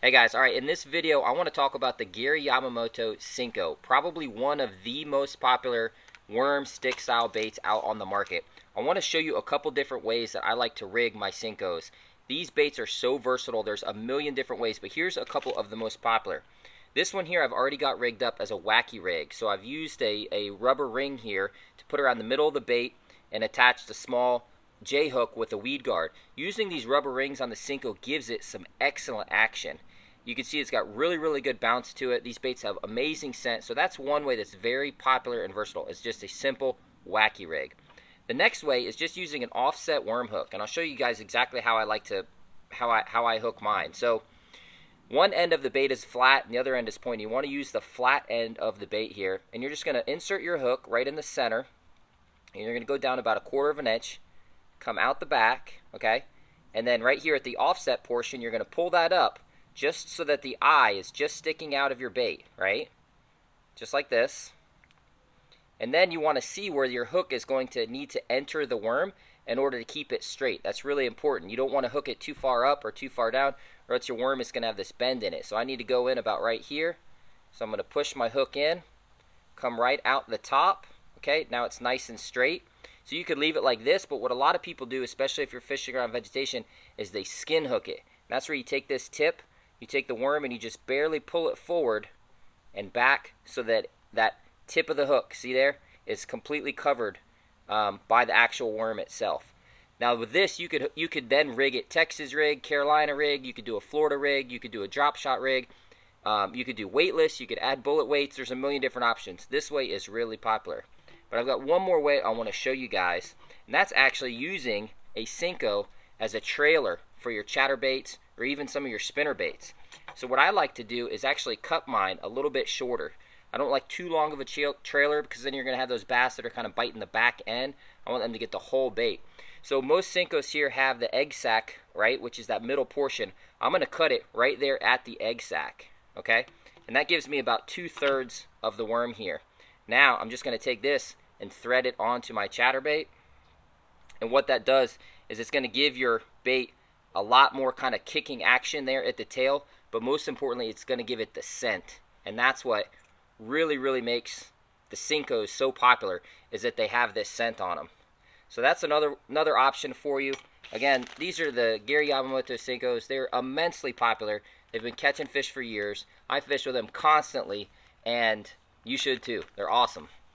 Hey guys, alright, in this video I want to talk about the Gary Yamamoto Senko, probably one of the most popular worm stick style baits out on the market. I want to show you a couple different ways that I like to rig my Senkos. These baits are so versatile, there's a million different ways, but here's a couple of the most popular. This one here I've already got rigged up as a wacky rig, so I've used a rubber ring here to put around the middle of the bait and attached a small J-hook with a weed guard. Using these rubber rings on the Senko gives it some excellent action. You can see it's got really good bounce to it. These baits have amazing scent, so that's one way that's very popular and versatile. It's just a simple wacky rig. The next way is just using an offset worm hook, and I'll show you guys exactly how I like to how I hook mine. So one end of the bait is flat and the other end is pointy. You want to use the flat end of the bait here, and you're just going to insert your hook right in the center, and you're going to go down about 1/4 of an inch, come out the back, okay, and then right here at the offset portion you're going to pull that up just so that the eye is just sticking out of your bait, right? Just like this. And then you want to see where your hook is going to need to enter the worm in order to keep it straight. That's really important. You don't want to hook it too far up or too far down, or else your worm is going to have this bend in it. So I need to go in about right here. So I'm going to push my hook in, come right out the top. Okay, now it's nice and straight. So you could leave it like this, but what a lot of people do, especially if you're fishing around vegetation, is they skin hook it. And that's where you take this tip, you take the worm and you just barely pull it forward and back so that that tip of the hook, see there, is completely covered by the actual worm itself. Now with this, you could then rig it Texas rig, Carolina rig, you could do a Florida rig, you could do a drop shot rig, you could do weightless, you could add bullet weights. There's a million different options. This way is really popular. But I've got one more way I want to show you guys, and that's actually using a Senko as a trailer for your chatterbaits or even some of your spinner baits. So what I like to do is actually cut mine a little bit shorter. I don't like too long of a trailer because then you're going to have those bass that are kind of biting the back end. I want them to get the whole bait. So most Senkos here have the egg sac, right, which is that middle portion. I'm going to cut it right there at the egg sac, okay? And that gives me about 2/3 of the worm here. Now I'm just going to take this and thread it onto my chatterbait. And what that does is it's going to give your bait a lot more kind of kicking action there at the tail, but most importantly it's going to give it the scent. And that's what really makes the Senkos so popular, is that they have this scent on them. So that's another option for you. Again, these are the Gary Yamamoto Senkos. They're immensely popular. They've been catching fish for years. I fish with them constantly, and you should too. They're awesome.